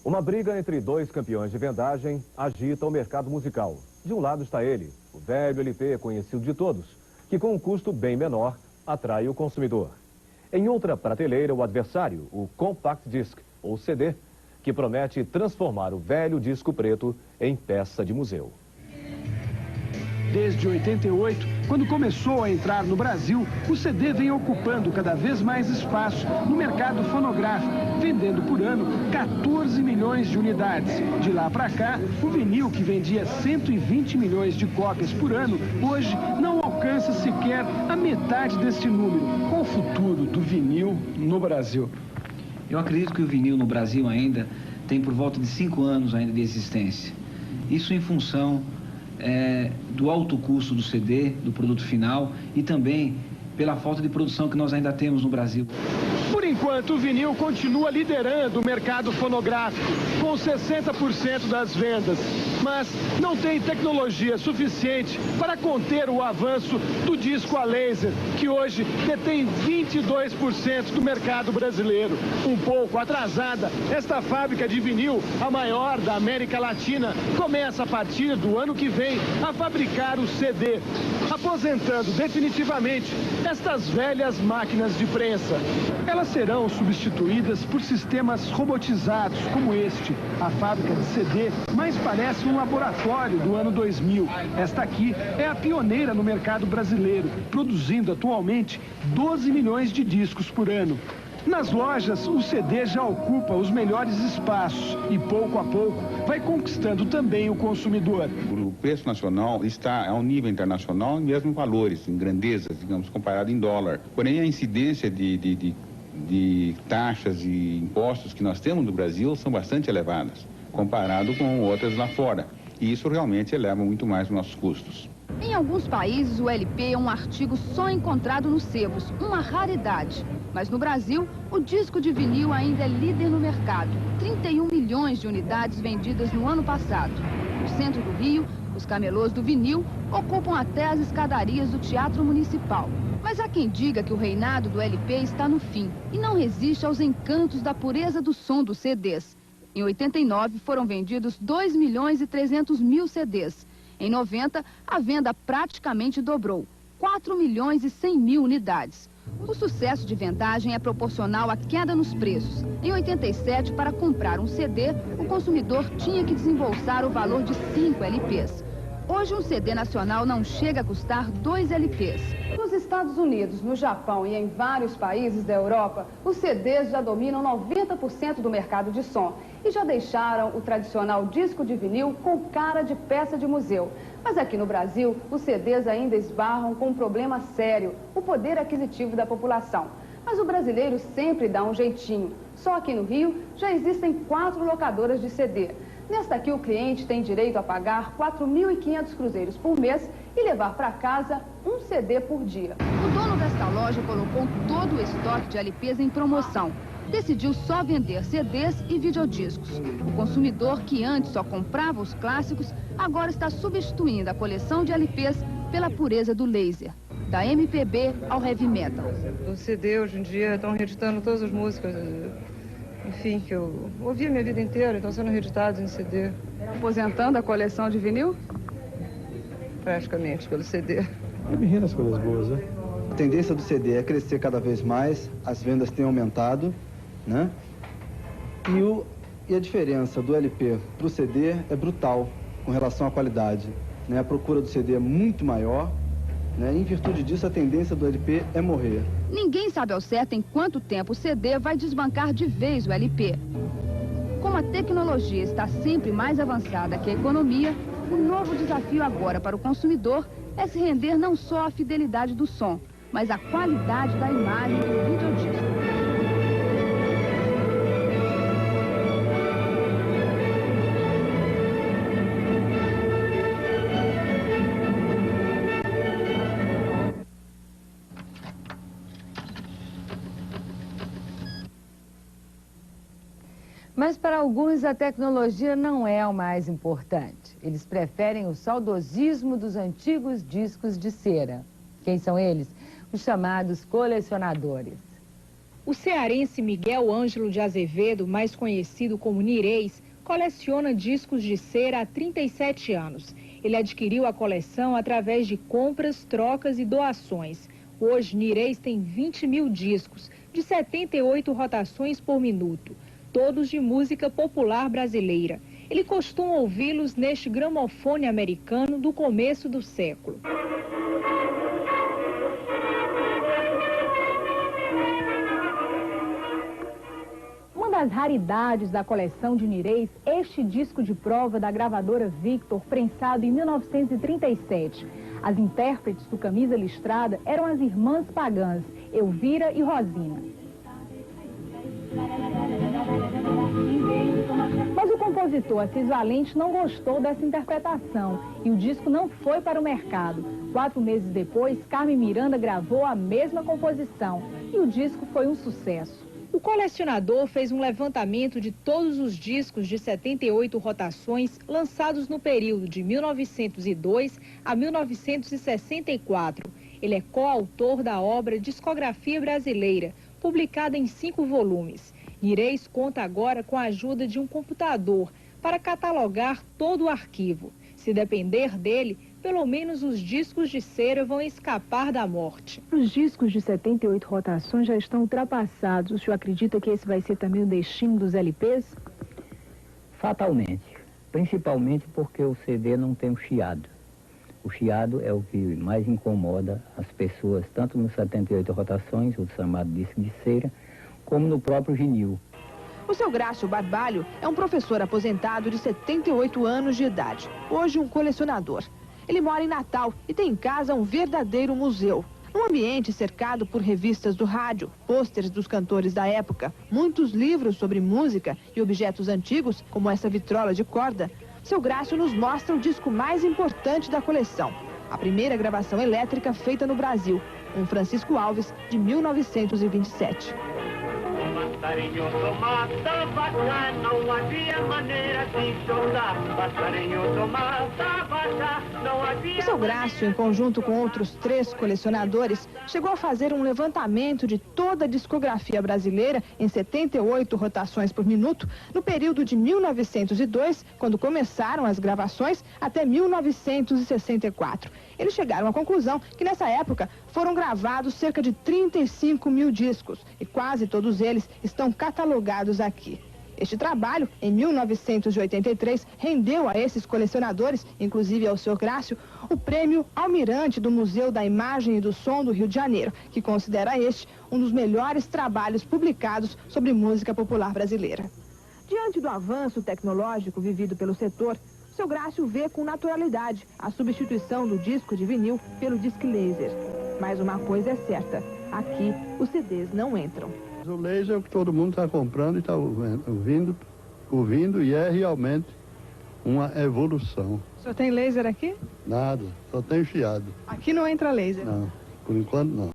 Uma briga entre dois campeões de vendagem agita o mercado musical. De um lado está ele, o velho LP conhecido de todos, que com um custo bem menor atrai o consumidor. Em outra prateleira, o adversário, o Compact Disc, ou CD, que promete transformar o velho disco preto em peça de museu. Desde 88, quando começou a entrar no Brasil, o CD vem ocupando cada vez mais espaço no mercado fonográfico, vendendo por ano 14 milhões de unidades. De lá para cá, o vinil, que vendia 120 milhões de cópias por ano, hoje não alcança sequer a metade deste número. Qual o futuro do vinil no Brasil? Eu acredito que o vinil no Brasil ainda tem por volta de 5 anos ainda de existência. Isso em função do alto custo do CD, do produto final, e também pela falta de produção que nós ainda temos no Brasil. Por enquanto, o vinil continua liderando o mercado fonográfico, com 60% das vendas. Mas não tem tecnologia suficiente para conter o avanço do disco a laser, que hoje detém 22% do mercado brasileiro. Um pouco atrasada, esta fábrica de vinil, a maior da América Latina, começa a partir do ano que vem a fabricar o CD, aposentando definitivamente estas velhas máquinas de prensa. Elas serão substituídas por sistemas robotizados como este. A fábrica de CD mais parece um laboratório do ano 2000. Esta aqui é a pioneira no mercado brasileiro, produzindo atualmente 12 milhões de discos por ano. Nas lojas, o CD já ocupa os melhores espaços e, pouco a pouco, vai conquistando também o consumidor. O preço nacional está ao nível internacional em mesmos valores, em grandezas, digamos, comparado em dólar. Porém, a incidência de taxas e impostos que nós temos no Brasil são bastante elevadas, comparado com outras lá fora. E isso realmente eleva muito mais os nossos custos. Em alguns países, o LP é um artigo só encontrado nos sebos, uma raridade. Mas no Brasil, o disco de vinil ainda é líder no mercado. 31 milhões de unidades vendidas no ano passado. No centro do Rio, os camelôs do vinil ocupam até as escadarias do Teatro Municipal. Mas há quem diga que o reinado do LP está no fim e não resiste aos encantos da pureza do som dos CDs. Em 89, foram vendidos 2 milhões e 300 mil CDs. Em 90, a venda praticamente dobrou, 4 milhões e 100 mil unidades. O sucesso de vendagem é proporcional à queda nos preços. Em 87, para comprar um CD, o consumidor tinha que desembolsar o valor de 5 LPs. Hoje, um CD nacional não chega a custar 2 LPs. Nos Estados Unidos, no Japão e em vários países da Europa, os CDs já dominam 90% do mercado de som e já deixaram o tradicional disco de vinil com cara de peça de museu. Mas aqui no Brasil, os CDs ainda esbarram com um problema sério, o poder aquisitivo da população. Mas o brasileiro sempre dá um jeitinho. Só aqui no Rio já existem 4 locadoras de CD. Nesta aqui, o cliente tem direito a pagar 4.500 cruzeiros por mês e levar para casa um CD por dia. O dono desta loja colocou todo o estoque de LPs em promoção. Decidiu só vender CDs e videodiscos. O consumidor, que antes só comprava os clássicos, agora está substituindo a coleção de LPs pela pureza do laser. Da MPB ao heavy metal. O CD, hoje em dia, estão reeditando todas as músicas, enfim, que eu ouvi a minha vida inteira, estão sendo reeditados em CD. Aposentando a coleção de vinil? Praticamente, pelo CD. É bem das coisas boas, né? A tendência do CD é crescer cada vez mais, as vendas têm aumentado, né? E a diferença do LP para o CD é brutal com relação à qualidade, né? A procura do CD é muito maior, né? Em virtude disso, a tendência do LP é morrer. Ninguém sabe ao certo em quanto tempo o CD vai desbancar de vez o LP. Como a tecnologia está sempre mais avançada que a economia, o novo desafio agora para o consumidor é se render não só à fidelidade do som, mas à qualidade da imagem do videodisco. Mas para alguns a tecnologia não é o mais importante. Eles preferem o saudosismo dos antigos discos de cera. Quem são eles? Os chamados colecionadores. O cearense Miguel Ângelo de Azevedo, mais conhecido como Nirês, coleciona discos de cera há 37 anos. Ele adquiriu a coleção através de compras, trocas e doações. Hoje, Nirês tem 20 mil discos, de 78 rotações por minuto, todos de música popular brasileira. Ele costuma ouvi-los neste gramofone americano do começo do século. Uma das raridades da coleção de Nirês, este disco de prova da gravadora Victor, prensado em 1937. As intérpretes do Camisa Listrada eram as irmãs pagãs, Elvira e Rosina. Mas o compositor Assis Valente não gostou dessa interpretação e o disco não foi para o mercado. 4 meses depois, Carmen Miranda gravou a mesma composição e o disco foi um sucesso. O colecionador fez um levantamento de todos os discos de 78 rotações lançados no período de 1902 a 1964. Ele é coautor da obra Discografia Brasileira, publicada em 5 volumes. Nirês conta agora com a ajuda de um computador para catalogar todo o arquivo. Se depender dele, pelo menos os discos de cera vão escapar da morte. Os discos de 78 rotações já estão ultrapassados. O senhor acredita que esse vai ser também o destino dos LPs? Fatalmente. Principalmente porque o CD não tem o chiado. O chiado é o que mais incomoda as pessoas, tanto nos 78 rotações, o chamado disco de cera, como no próprio vinil. O seu Grácio Barbalho é um professor aposentado de 78 anos de idade, hoje um colecionador. Ele mora em Natal e tem em casa um verdadeiro museu. Um ambiente cercado por revistas do rádio, pôsteres dos cantores da época, muitos livros sobre música e objetos antigos, como essa vitrola de corda. Seu Grácio nos mostra o disco mais importante da coleção. A primeira gravação elétrica feita no Brasil, um Francisco Alves, de 1927. Passarinho do mata vaca, não havia maneira de jogar. Passarinho do mata vaca, não havia... O seu Grácio, em conjunto com outros 3 colecionadores, chegou a fazer um levantamento de toda a discografia brasileira em 78 rotações por minuto, no período de 1902, quando começaram as gravações, até 1964. Eles chegaram à conclusão que nessa época foram gravados cerca de 35 mil discos e quase todos eles estão catalogados aqui. Este trabalho, em 1983, rendeu a esses colecionadores, inclusive ao Sr. Grácio, o prêmio Almirante do Museu da Imagem e do Som do Rio de Janeiro, que considera este um dos melhores trabalhos publicados sobre música popular brasileira. Diante do avanço tecnológico vivido pelo setor, o Sr. Grácio vê com naturalidade a substituição do disco de vinil pelo disque laser. Mas uma coisa é certa, aqui os CDs não entram. O laser é o que todo mundo está comprando e está ouvindo e é realmente uma evolução. O senhor tem laser aqui? Nada, só tem chiado. Aqui não entra laser? Não, por enquanto não.